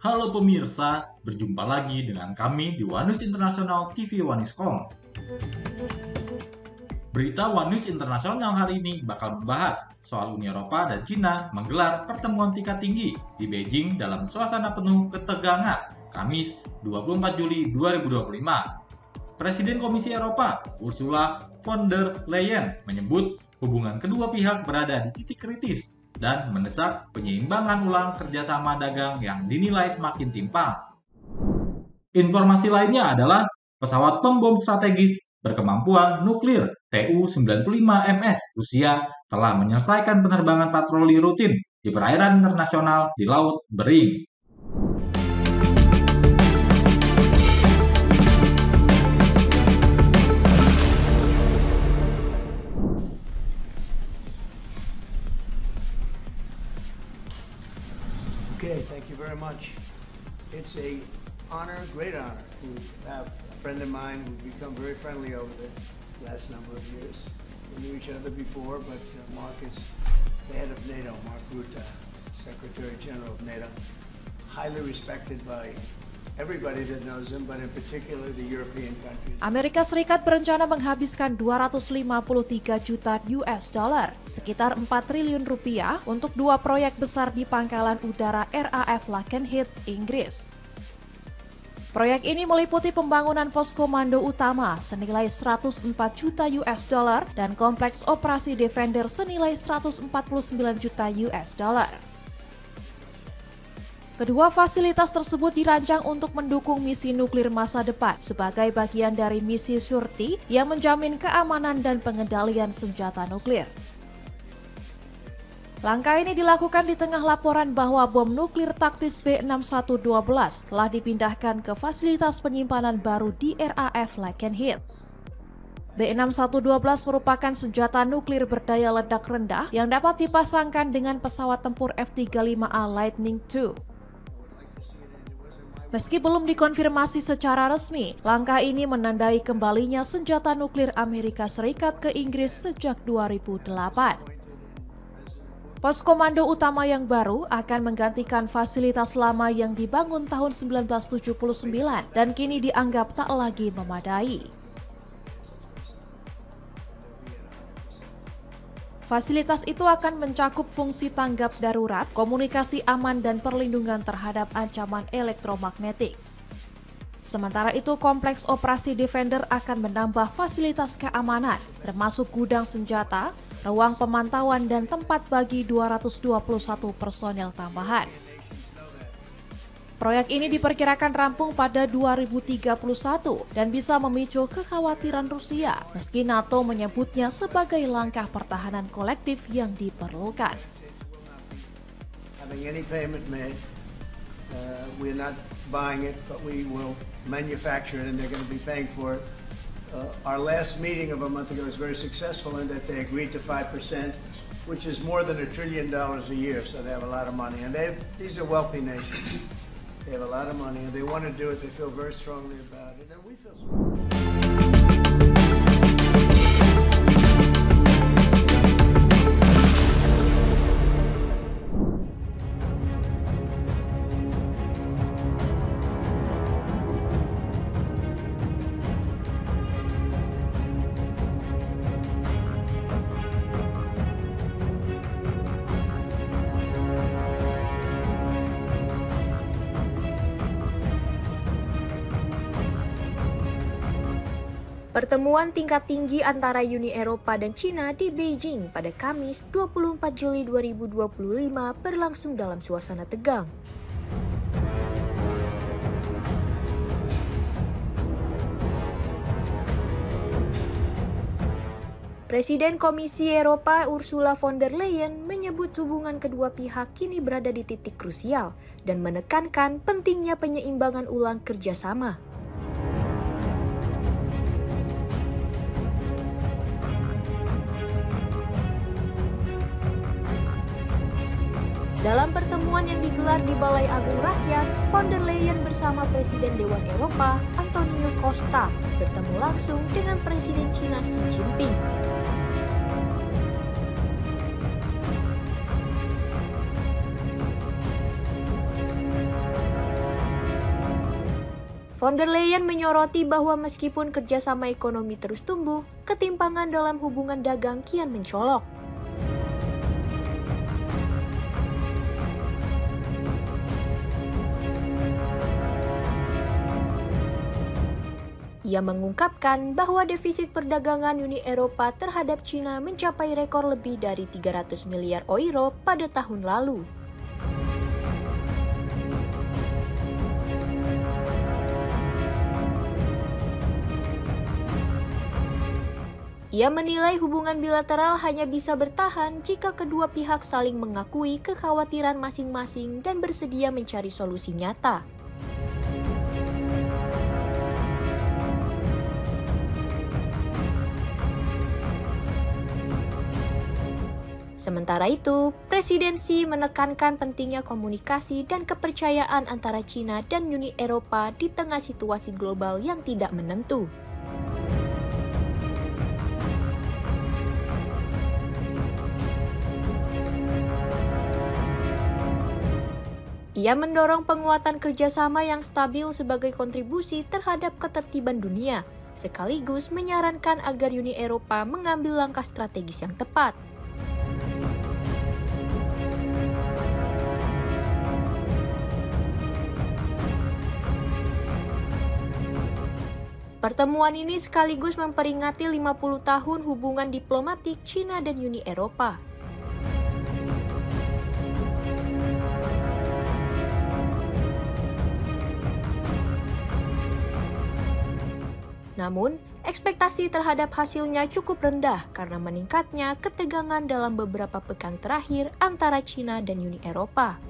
Halo pemirsa, berjumpa lagi dengan kami di One News International TV One Newscom. Berita One News International hari ini bakal membahas soal Uni Eropa dan Cina menggelar pertemuan tingkat tinggi di Beijing dalam suasana penuh ketegangan, Kamis 24 Juli 2025. Presiden Komisi Eropa, Ursula von der Leyen, menyebut hubungan kedua pihak berada di titik kritis dan mendesak penyeimbangan ulang kerjasama dagang yang dinilai semakin timpang. Informasi lainnya adalah pesawat pembom strategis berkemampuan nuklir Tu-95MS Rusia telah menyelesaikan penerbangan patroli rutin di perairan internasional di Laut Bering. Okay, thank you very much. It's a great honor to have a friend of mine who's become very friendly over the last number of years. We knew each other before, but Mark is the head of NATO, Mark Rutte, Secretary General of NATO, highly respected by everybody that knows him, but in particular the European countries. Amerika Serikat berencana menghabiskan 253 juta US dollar, sekitar 4 triliun rupiah untuk dua proyek besar di pangkalan udara RAF Lakenheath, Inggris. Proyek ini meliputi pembangunan pos komando utama senilai 104 juta US dollar dan kompleks operasi Defender senilai 149 juta US dollar. Kedua fasilitas tersebut dirancang untuk mendukung misi nuklir masa depan sebagai bagian dari misi Surti yang menjamin keamanan dan pengendalian senjata nuklir. Langkah ini dilakukan di tengah laporan bahwa bom nuklir taktis B6112 telah dipindahkan ke fasilitas penyimpanan baru di RAF Lakenheath. B6112 merupakan senjata nuklir berdaya ledak rendah yang dapat dipasangkan dengan pesawat tempur F-35A Lightning II. Meski belum dikonfirmasi secara resmi, langkah ini menandai kembalinya senjata nuklir Amerika Serikat ke Inggris sejak 2008. Pos komando utama yang baru akan menggantikan fasilitas lama yang dibangun tahun 1979 dan kini dianggap tak lagi memadai. Fasilitas itu akan mencakup fungsi tanggap darurat, komunikasi aman, dan perlindungan terhadap ancaman elektromagnetik. Sementara itu, kompleks operasi Defender akan menambah fasilitas keamanan, termasuk gudang senjata, ruang pemantauan, dan tempat bagi 221 personel tambahan. Proyek ini diperkirakan rampung pada 2031 dan bisa memicu kekhawatiran Rusia, meski NATO menyebutnya sebagai langkah pertahanan kolektif yang diperlukan. Having any payment made, we're not buying it, but we will manufacture it, and they're going to be paying for it. Our last meeting of a month ago was very successful in that they agreed to 5%, which is more than $1 trillion a year, so they have a lot of money. And these are wealthy nations. They have a lot of money, and they want to do it. They feel very strongly about it, and we feel strongly. Pertemuan tingkat tinggi antara Uni Eropa dan Cina di Beijing pada Kamis 24 Juli 2025 berlangsung dalam suasana tegang. Presiden Komisi Eropa Ursula von der Leyen menyebut hubungan kedua pihak kini berada di titik krusial dan menekankan pentingnya penyeimbangan ulang kerjasama. Dalam pertemuan yang digelar di Balai Agung Rakyat, von der Leyen bersama Presiden Dewan Eropa, Antonio Costa, bertemu langsung dengan Presiden Cina Xi Jinping. Von der Leyen menyoroti bahwa meskipun kerjasama ekonomi terus tumbuh, ketimpangan dalam hubungan dagang kian mencolok. Ia mengungkapkan bahwa defisit perdagangan Uni Eropa terhadap Cina mencapai rekor lebih dari 300 miliar euro pada tahun lalu. Ia menilai hubungan bilateral hanya bisa bertahan jika kedua pihak saling mengakui kekhawatiran masing-masing dan bersedia mencari solusi nyata. Sementara itu, Presiden Xi menekankan pentingnya komunikasi dan kepercayaan antara Cina dan Uni Eropa di tengah situasi global yang tidak menentu. Ia mendorong penguatan kerjasama yang stabil sebagai kontribusi terhadap ketertiban dunia, sekaligus menyarankan agar Uni Eropa mengambil langkah strategis yang tepat. Pertemuan ini sekaligus memperingati 50 tahun hubungan diplomatik Cina dan Uni Eropa. Namun, ekspektasi terhadap hasilnya cukup rendah karena meningkatnya ketegangan dalam beberapa pekan terakhir antara Cina dan Uni Eropa.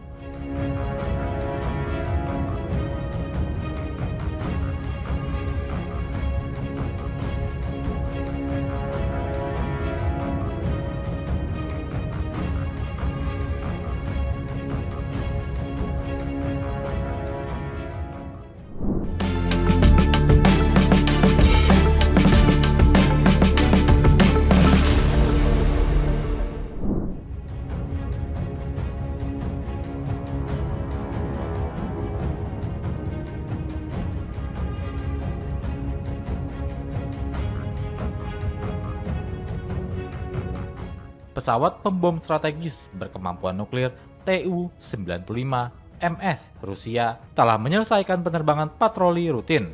Pesawat pembom strategis berkemampuan nuklir Tu-95MS Rusia telah menyelesaikan penerbangan patroli rutin.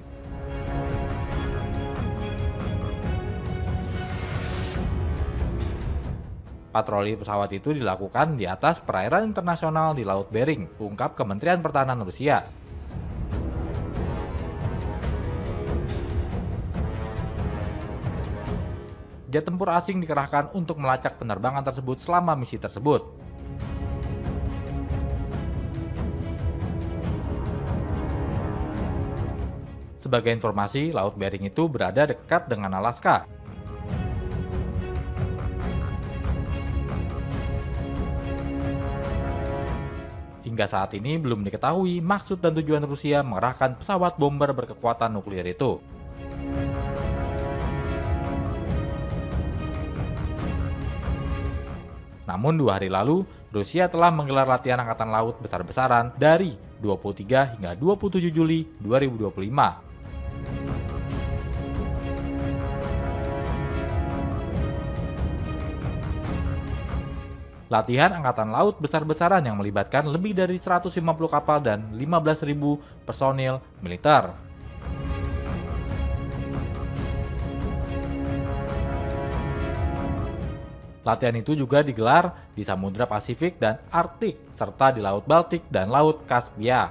Patroli pesawat itu dilakukan di atas perairan internasional di Laut Bering, ungkap Kementerian Pertahanan Rusia. Jet tempur asing dikerahkan untuk melacak penerbangan tersebut selama misi tersebut. Sebagai informasi, Laut Bering itu berada dekat dengan Alaska. Hingga saat ini belum diketahui maksud dan tujuan Rusia mengerahkan pesawat bomber berkekuatan nuklir itu. Namun 2 hari lalu, Rusia telah menggelar latihan angkatan laut besar-besaran dari 23 hingga 27 Juli 2025. Latihan angkatan laut besar-besaran yang melibatkan lebih dari 150 kapal dan 15.000 personil militer. Latihan itu juga digelar di Samudra Pasifik dan Arktik, serta di Laut Baltik dan Laut Kaspia.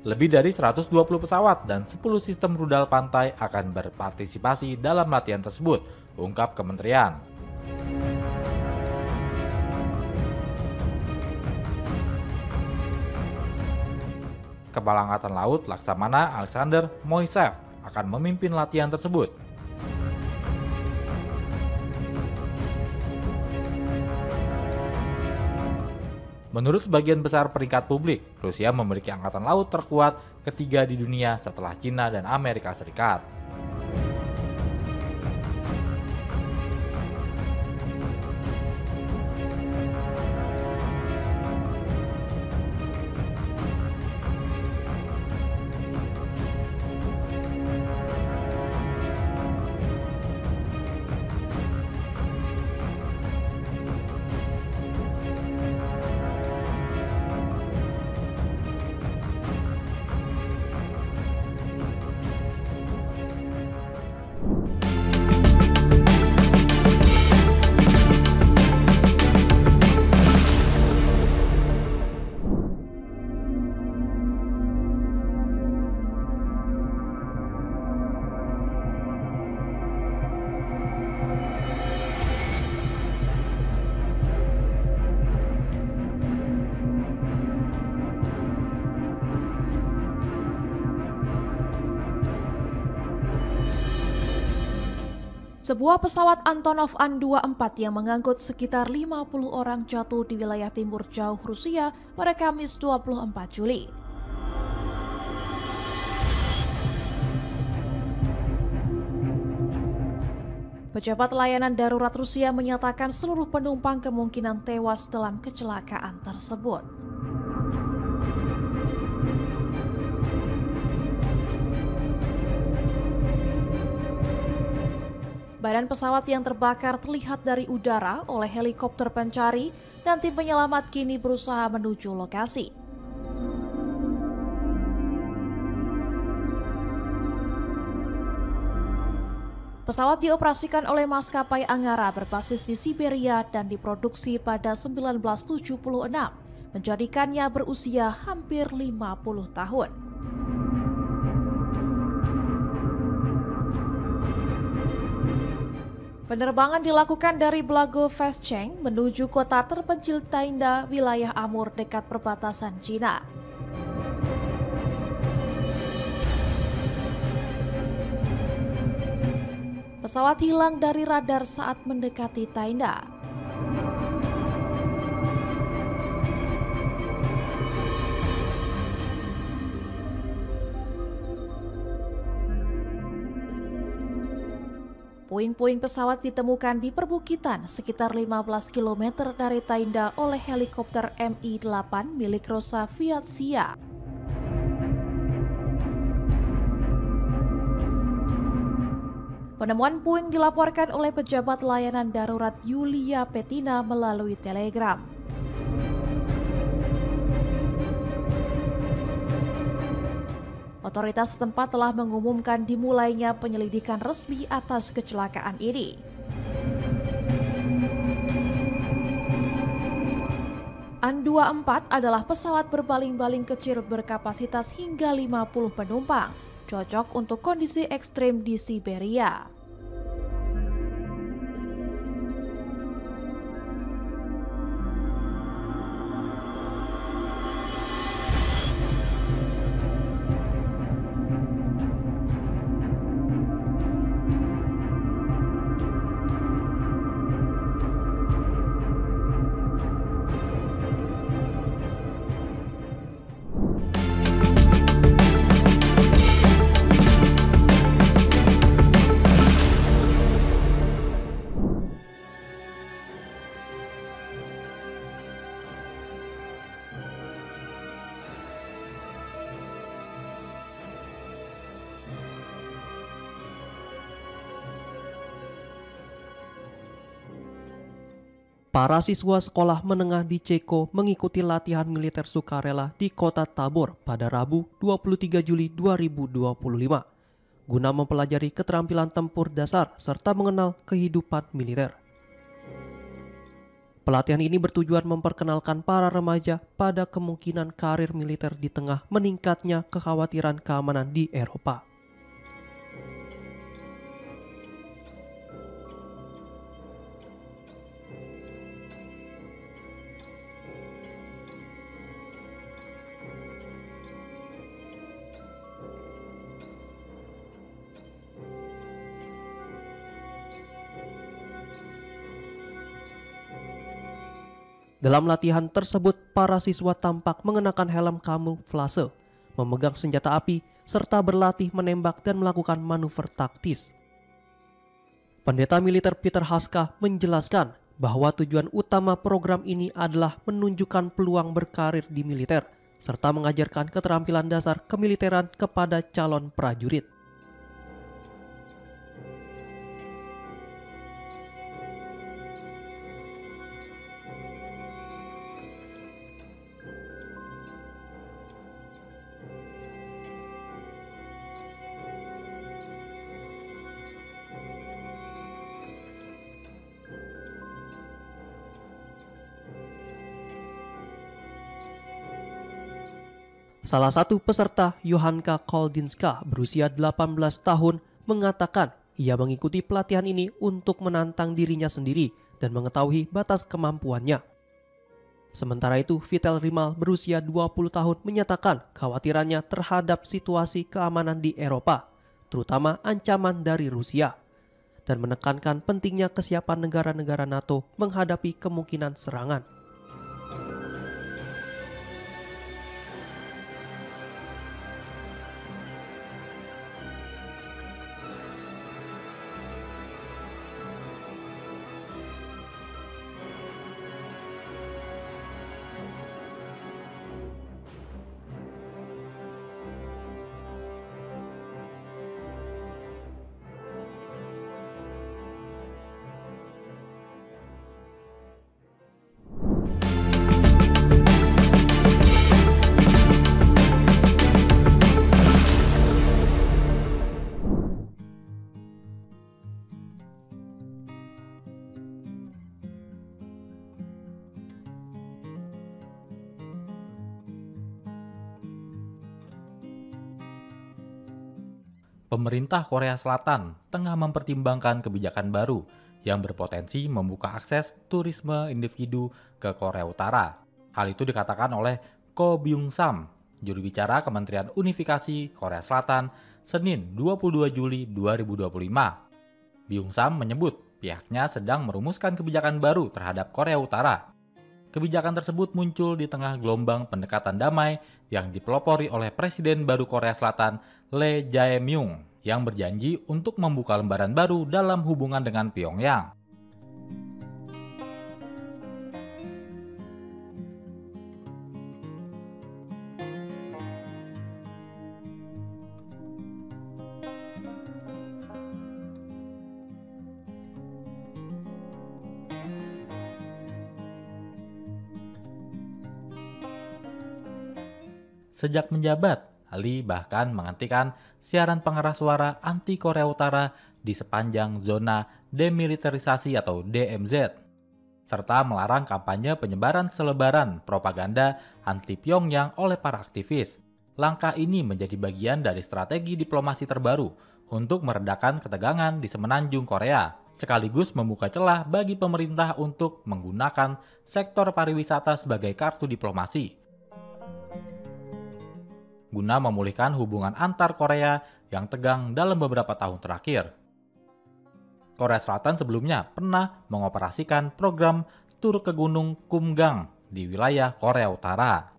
Lebih dari 120 pesawat dan 10 sistem rudal pantai akan berpartisipasi dalam latihan tersebut, ungkap kementerian. Kepala Angkatan Laut Laksamana Alexander Moiseev akan memimpin latihan tersebut. Menurut sebagian besar peringkat publik, Rusia memiliki angkatan laut terkuat ketiga di dunia setelah Cina dan Amerika Serikat. Sebuah pesawat Antonov An-24 yang mengangkut sekitar 50 orang jatuh di wilayah timur jauh Rusia pada Kamis 24 Juli. Pejabat layanan darurat Rusia menyatakan seluruh penumpang kemungkinan tewas dalam kecelakaan tersebut. Badan pesawat yang terbakar terlihat dari udara oleh helikopter pencari dan tim penyelamat kini berusaha menuju lokasi. Pesawat dioperasikan oleh maskapai Angara berbasis di Siberia dan diproduksi pada 1976, menjadikannya berusia hampir 50 tahun. Penerbangan dilakukan dari Blagoveshchensk menuju kota terpencil Tainda, wilayah Amur dekat perbatasan Cina. Pesawat hilang dari radar saat mendekati Tainda. Puing-puing pesawat ditemukan di perbukitan sekitar 15 km dari Tainda oleh helikopter Mi-8 milik Rosaviatsia. Penemuan puing dilaporkan oleh pejabat layanan darurat Yulia Petina melalui Telegram. Otoritas setempat telah mengumumkan dimulainya penyelidikan resmi atas kecelakaan ini. An-24 adalah pesawat berbaling-baling kecil berkapasitas hingga 50 penumpang, cocok untuk kondisi ekstrim di Siberia. Para siswa sekolah menengah di Ceko mengikuti latihan militer sukarela di kota Tabor pada Rabu 23 Juli 2025 guna mempelajari keterampilan tempur dasar serta mengenal kehidupan militer. Pelatihan ini bertujuan memperkenalkan para remaja pada kemungkinan karir militer di tengah meningkatnya kekhawatiran keamanan di Eropa. Dalam latihan tersebut, para siswa tampak mengenakan helm kamuflase, memegang senjata api, serta berlatih menembak dan melakukan manuver taktis. Pendeta militer Peter Haska menjelaskan bahwa tujuan utama program ini adalah menunjukkan peluang berkarir di militer, serta mengajarkan keterampilan dasar kemiliteran kepada calon prajurit. Salah satu peserta, Johanka Koldinska, berusia 18 tahun, mengatakan ia mengikuti pelatihan ini untuk menantang dirinya sendiri dan mengetahui batas kemampuannya. Sementara itu, Vitel Rimal berusia 20 tahun menyatakan khawatirannya terhadap situasi keamanan di Eropa, terutama ancaman dari Rusia. dan menekankan pentingnya kesiapan negara-negara NATO menghadapi kemungkinan serangan. Pemerintah Korea Selatan tengah mempertimbangkan kebijakan baru yang berpotensi membuka akses turisme individu ke Korea Utara. Hal itu dikatakan oleh Ko Byung-sam, juru bicara Kementerian Unifikasi Korea Selatan, Senin 22 Juli 2025. Byung-sam menyebut pihaknya sedang merumuskan kebijakan baru terhadap Korea Utara. Kebijakan tersebut muncul di tengah gelombang pendekatan damai yang dipelopori oleh Presiden baru Korea Selatan, Lee Jae-myung, yang berjanji untuk membuka lembaran baru dalam hubungan dengan Pyongyang. Sejak menjabat, Lee bahkan menghentikan siaran pengeras suara anti Korea Utara di sepanjang zona demilitarisasi atau DMZ, serta melarang kampanye penyebaran selebaran propaganda anti Pyongyang oleh para aktivis. Langkah ini menjadi bagian dari strategi diplomasi terbaru untuk meredakan ketegangan di semenanjung Korea, sekaligus membuka celah bagi pemerintah untuk menggunakan sektor pariwisata sebagai kartu diplomasi guna memulihkan hubungan antar Korea yang tegang dalam beberapa tahun terakhir. Korea Selatan sebelumnya pernah mengoperasikan program tur ke Gunung Kumgang di wilayah Korea Utara.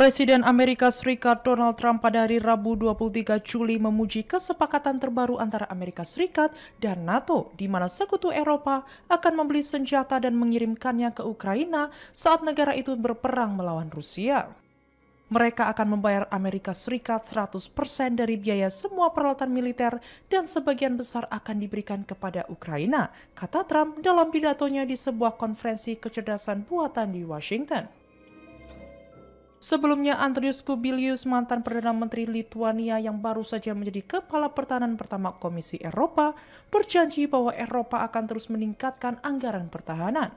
Presiden Amerika Serikat Donald Trump pada hari Rabu 23 Juli memuji kesepakatan terbaru antara Amerika Serikat dan NATO di mana sekutu Eropa akan membeli senjata dan mengirimkannya ke Ukraina saat negara itu berperang melawan Rusia. Mereka akan membayar Amerika Serikat 100% dari biaya semua peralatan militer dan sebagian besar akan diberikan kepada Ukraina, kata Trump dalam pidatonya di sebuah konferensi kecerdasan buatan di Washington. Sebelumnya, Andrius Kubilius, mantan Perdana Menteri Lituania yang baru saja menjadi Kepala Pertahanan pertama Komisi Eropa, berjanji bahwa Eropa akan terus meningkatkan anggaran pertahanan.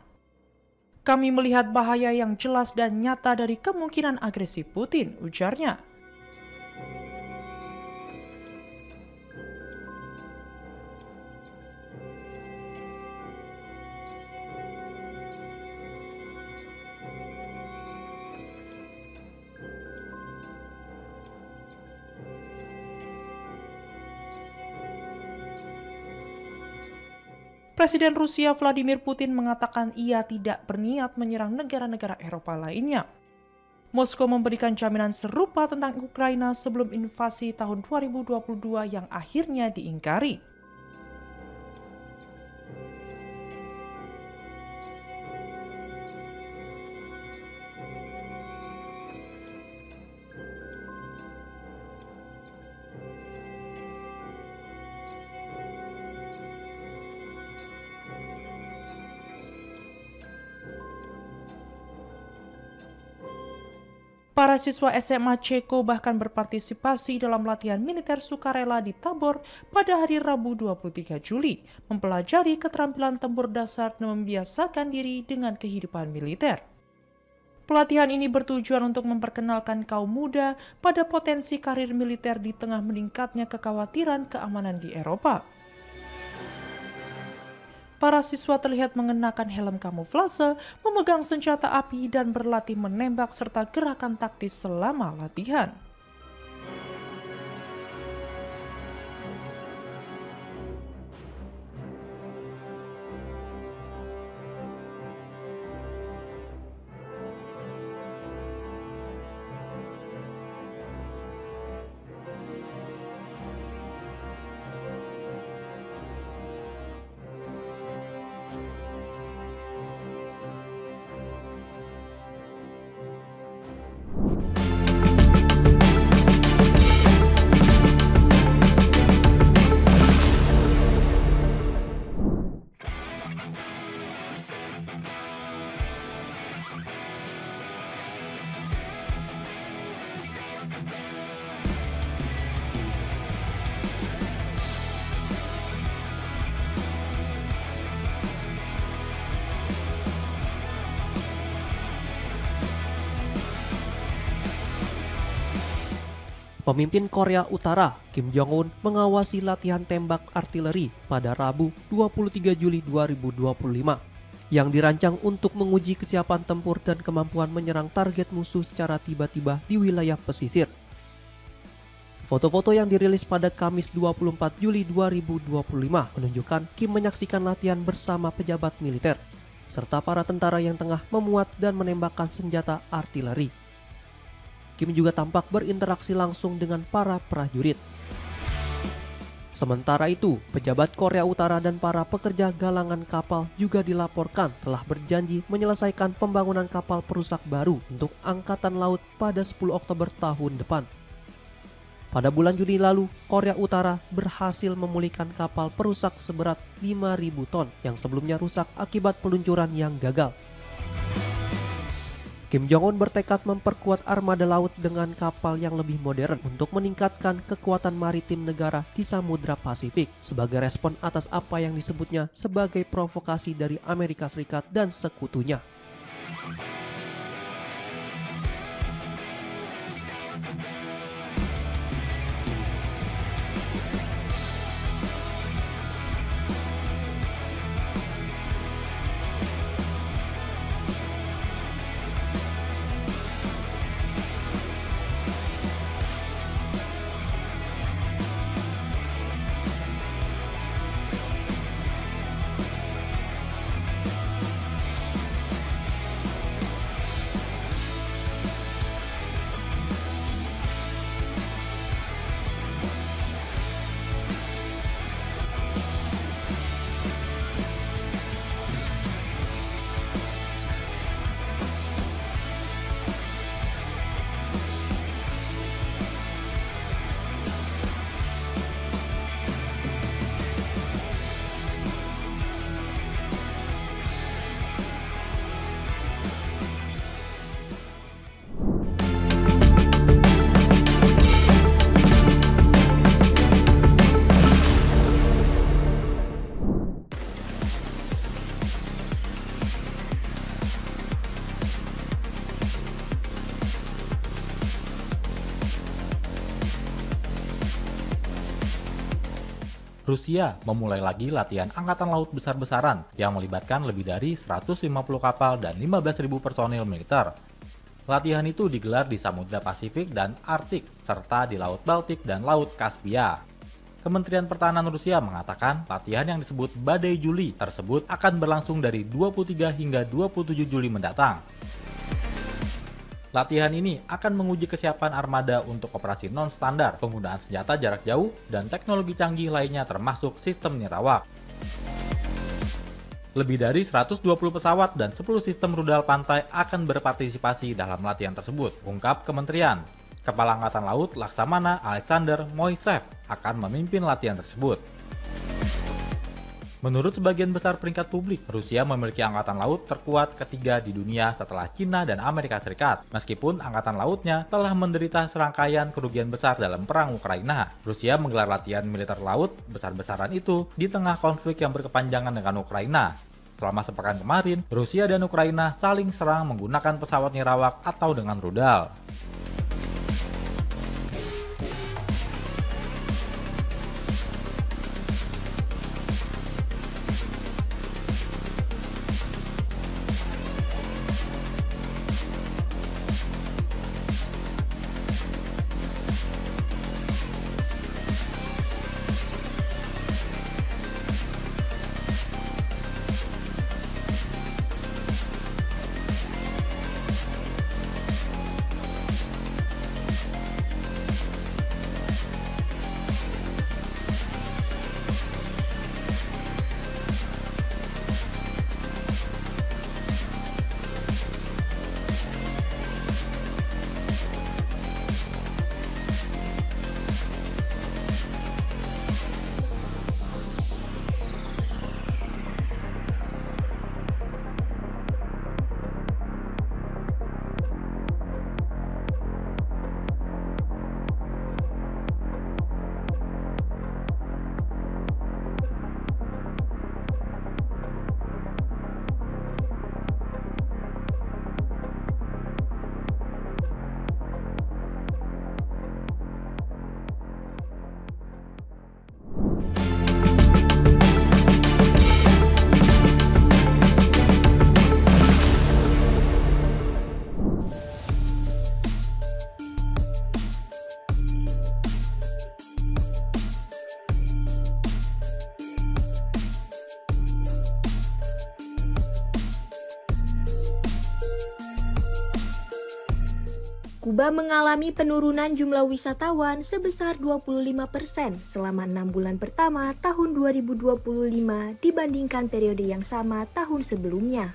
Kami melihat bahaya yang jelas dan nyata dari kemungkinan agresi Putin, ujarnya. Presiden Rusia Vladimir Putin mengatakan ia tidak berniat menyerang negara-negara Eropa lainnya. Moskow memberikan jaminan serupa tentang Ukraina sebelum invasi tahun 2022 yang akhirnya diingkari. Para siswa SMA Ceko bahkan berpartisipasi dalam latihan militer sukarela di Tabor pada hari Rabu 23 Juli, mempelajari keterampilan tempur dasar dan membiasakan diri dengan kehidupan militer. Pelatihan ini bertujuan untuk memperkenalkan kaum muda pada potensi karir militer di tengah meningkatnya kekhawatiran keamanan di Eropa. Para siswa terlihat mengenakan helm kamuflase, memegang senjata api, dan berlatih menembak serta gerakan taktis selama latihan. Pemimpin Korea Utara, Kim Jong-un, mengawasi latihan tembak artileri pada Rabu 23 Juli 2025 yang dirancang untuk menguji kesiapan tempur dan kemampuan menyerang target musuh secara tiba-tiba di wilayah pesisir. Foto-foto yang dirilis pada Kamis 24 Juli 2025 menunjukkan Kim menyaksikan latihan bersama pejabat militer serta para tentara yang tengah memuat dan menembakkan senjata artileri. Kim juga tampak berinteraksi langsung dengan para prajurit. Sementara itu, pejabat Korea Utara dan para pekerja galangan kapal juga dilaporkan telah berjanji menyelesaikan pembangunan kapal perusak baru untuk Angkatan Laut pada 10 Oktober tahun depan. Pada bulan Juni lalu, Korea Utara berhasil memulihkan kapal perusak seberat 5.000 ton yang sebelumnya rusak akibat peluncuran yang gagal. Kim Jong-un bertekad memperkuat armada laut dengan kapal yang lebih modern untuk meningkatkan kekuatan maritim negara di Samudra Pasifik sebagai respon atas apa yang disebutnya sebagai provokasi dari Amerika Serikat dan sekutunya. Rusia memulai lagi latihan angkatan laut besar-besaran yang melibatkan lebih dari 150 kapal dan 15.000 personil militer. Latihan itu digelar di Samudra Pasifik dan Arktik, serta di Laut Baltik dan Laut Kaspia. Kementerian Pertahanan Rusia mengatakan latihan yang disebut Badai Juli tersebut akan berlangsung dari 23 hingga 27 Juli mendatang. Latihan ini akan menguji kesiapan armada untuk operasi non-standar, penggunaan senjata jarak jauh, dan teknologi canggih lainnya termasuk sistem nirawak. Lebih dari 120 pesawat dan 10 sistem rudal pantai akan berpartisipasi dalam latihan tersebut, ungkap Kementerian. Kepala Angkatan Laut Laksamana Alexander Moiseev akan memimpin latihan tersebut. Menurut sebagian besar peringkat publik, Rusia memiliki angkatan laut terkuat ketiga di dunia setelah Cina dan Amerika Serikat. Meskipun angkatan lautnya telah menderita serangkaian kerugian besar dalam perang Ukraina, Rusia menggelar latihan militer laut besar-besaran itu di tengah konflik yang berkepanjangan dengan Ukraina. Selama sepekan kemarin, Rusia dan Ukraina saling serang menggunakan pesawat nirawak atau dengan rudal. Kuba mengalami penurunan jumlah wisatawan sebesar 25% selama 6 bulan pertama tahun 2025 dibandingkan periode yang sama tahun sebelumnya.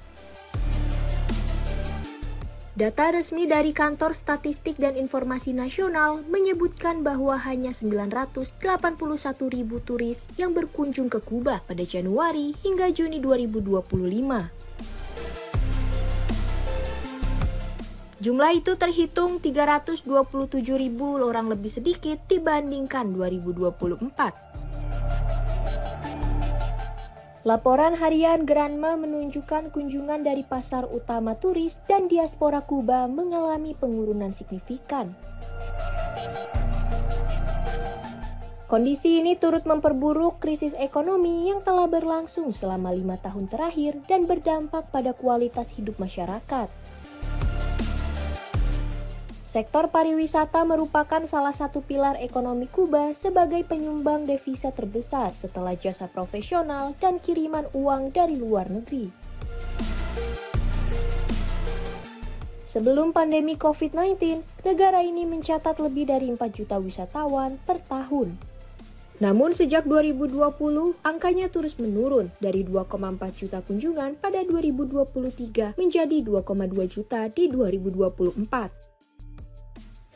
Data resmi dari Kantor Statistik dan Informasi Nasional menyebutkan bahwa hanya 981.000 turis yang berkunjung ke Kuba pada Januari hingga Juni 2025. Jumlah itu terhitung 327.000 orang lebih sedikit dibandingkan 2024. Laporan harian Granma menunjukkan kunjungan dari pasar utama turis dan diaspora Kuba mengalami penurunan signifikan. Kondisi ini turut memperburuk krisis ekonomi yang telah berlangsung selama 5 tahun terakhir dan berdampak pada kualitas hidup masyarakat. Sektor pariwisata merupakan salah satu pilar ekonomi Kuba sebagai penyumbang devisa terbesar setelah jasa profesional dan kiriman uang dari luar negeri. Sebelum pandemi COVID-19, negara ini mencatat lebih dari 4 juta wisatawan per tahun. Namun sejak 2020, angkanya terus menurun dari 2,4 juta kunjungan pada 2023 menjadi 2,2 juta di 2024.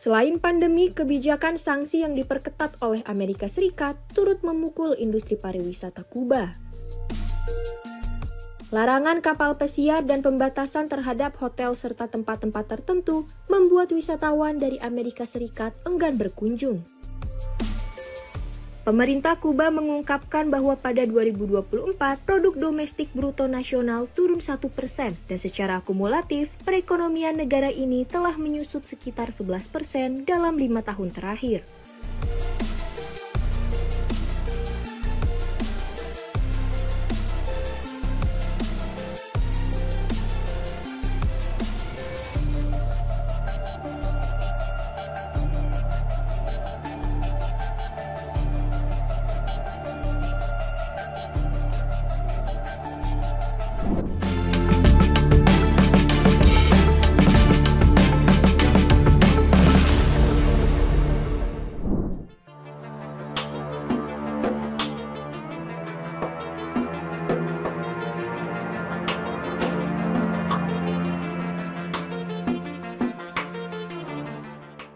Selain pandemi, kebijakan sanksi yang diperketat oleh Amerika Serikat turut memukul industri pariwisata Kuba. Larangan kapal pesiar dan pembatasan terhadap hotel serta tempat-tempat tertentu membuat wisatawan dari Amerika Serikat enggan berkunjung. Pemerintah Kuba mengungkapkan bahwa pada 2024, produk domestik bruto nasional turun 1% dan secara akumulatif, perekonomian negara ini telah menyusut sekitar 11% dalam 5 tahun terakhir.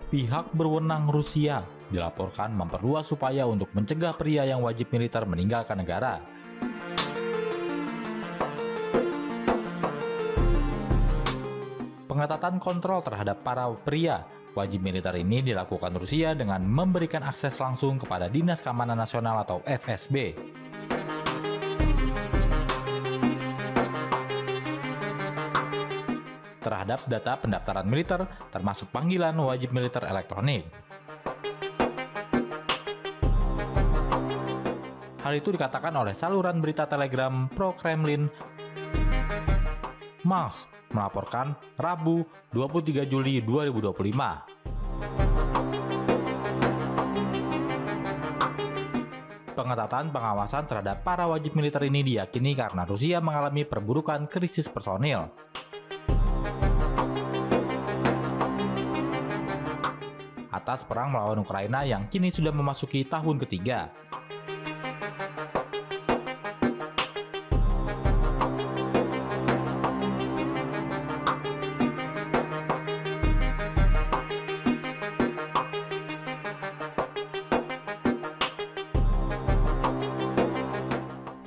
Pihak berwenang Rusia dilaporkan memperluas upaya untuk mencegah pria yang wajib militer meninggalkan negara. Pengetatan kontrol terhadap para pria wajib militer ini dilakukan Rusia dengan memberikan akses langsung kepada Dinas Keamanan Nasional atau FSB. Terhadap data pendaftaran militer, termasuk panggilan wajib militer elektronik. Hal itu dikatakan oleh saluran berita Telegram pro-Kremlin. Mars melaporkan Rabu 23 Juli 2025. Pengetatan pengawasan terhadap para wajib militer ini diyakini karena Rusia mengalami perburukan krisis personil. Atas perang melawan Ukraina yang kini sudah memasuki tahun ketiga.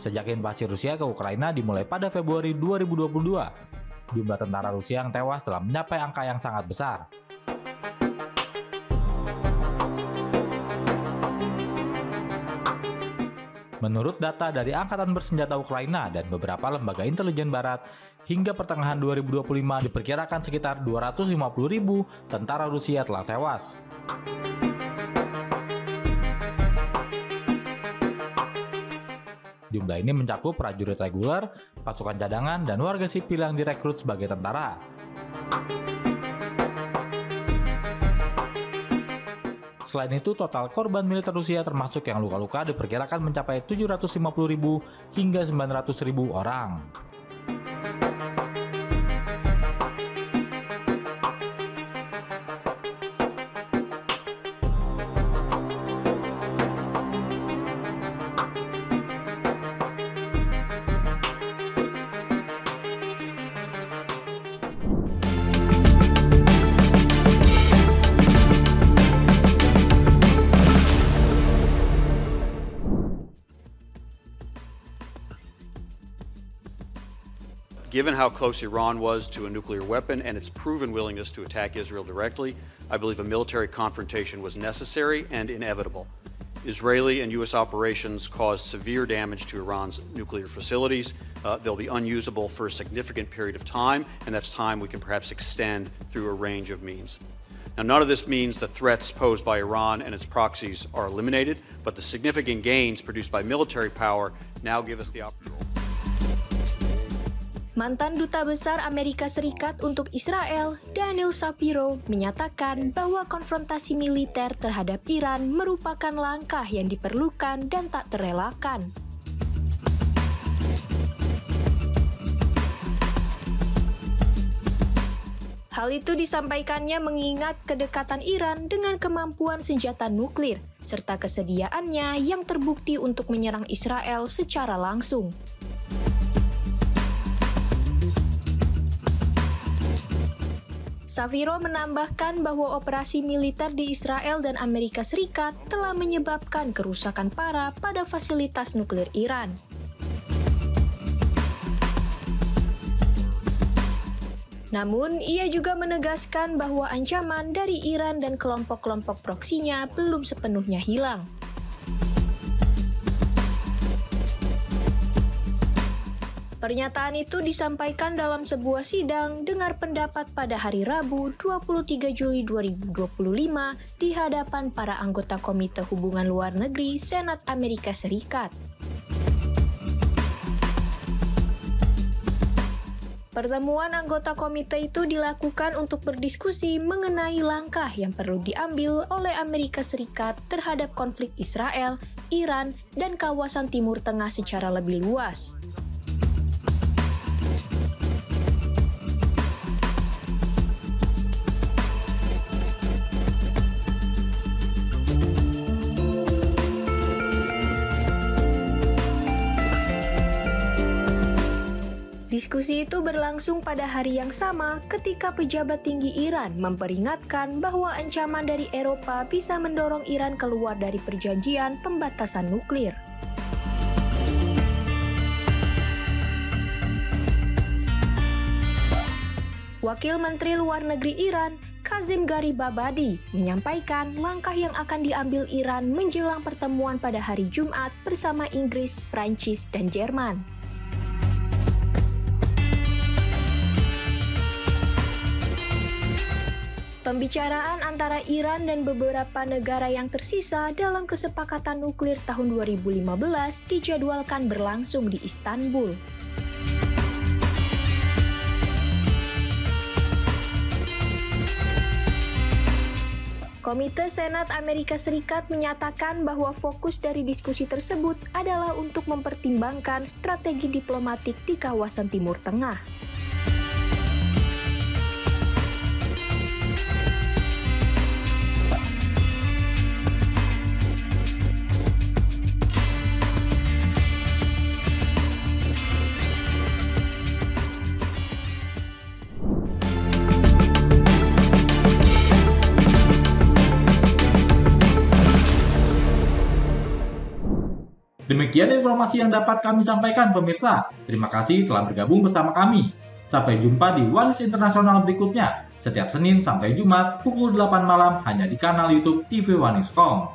Sejak invasi Rusia ke Ukraina dimulai pada Februari 2022, jumlah tentara Rusia yang tewas telah mencapai angka yang sangat besar. Menurut data dari Angkatan Bersenjata Ukraina dan beberapa lembaga intelijen barat, hingga pertengahan 2025 diperkirakan sekitar 250.000 tentara Rusia telah tewas. Jumlah ini mencakup prajurit reguler, pasukan cadangan, dan warga sipil yang direkrut sebagai tentara. Selain itu, total korban militer Rusia termasuk yang luka-luka diperkirakan mencapai 750.000 hingga 900.000 orang. Given how close Iran was to a nuclear weapon and its proven willingness to attack Israel directly, I believe a military confrontation was necessary and inevitable. Israeli and U.S. operations caused severe damage to Iran's nuclear facilities. They'll be unusable for a significant period of time, and that's time we can perhaps extend through a range of means. Now, none of this means the threats posed by Iran and its proxies are eliminated, but the significant gains produced by military power now give us the opportunity. Mantan Duta Besar Amerika Serikat untuk Israel, Daniel Shapiro, menyatakan bahwa konfrontasi militer terhadap Iran merupakan langkah yang diperlukan dan tak terelakkan. Hal itu disampaikannya mengingat kedekatan Iran dengan kemampuan senjata nuklir, serta kesediaannya yang terbukti untuk menyerang Israel secara langsung. Shapiro menambahkan bahwa operasi militer di Israel dan Amerika Serikat telah menyebabkan kerusakan parah pada fasilitas nuklir Iran. Namun, ia juga menegaskan bahwa ancaman dari Iran dan kelompok-kelompok proksinya belum sepenuhnya hilang. Pernyataan itu disampaikan dalam sebuah sidang dengar pendapat pada hari Rabu 23 Juli 2025 di hadapan para anggota Komite Hubungan Luar Negeri Senat Amerika Serikat. Pertemuan anggota komite itu dilakukan untuk berdiskusi mengenai langkah yang perlu diambil oleh Amerika Serikat terhadap konflik Israel, Iran, dan kawasan Timur Tengah secara lebih luas. Di Diskusi itu berlangsung pada hari yang sama ketika pejabat tinggi Iran memperingatkan bahwa ancaman dari Eropa bisa mendorong Iran keluar dari perjanjian pembatasan nuklir. Wakil Menteri Luar Negeri Iran, Kazim Garibabadi, menyampaikan langkah yang akan diambil Iran menjelang pertemuan pada hari Jumat bersama Inggris, Prancis, dan Jerman. Pembicaraan antara Iran dan beberapa negara yang tersisa dalam kesepakatan nuklir tahun 2015 dijadwalkan berlangsung di Istanbul. Komite Senat Amerika Serikat menyatakan bahwa fokus dari diskusi tersebut adalah untuk mempertimbangkan strategi diplomatik di kawasan Timur Tengah. Demikian informasi yang dapat kami sampaikan pemirsa. Terima kasih telah bergabung bersama kami. Sampai jumpa di One News Internasional berikutnya. Setiap Senin sampai Jumat pukul 8 malam hanya di kanal YouTube TV One News.com.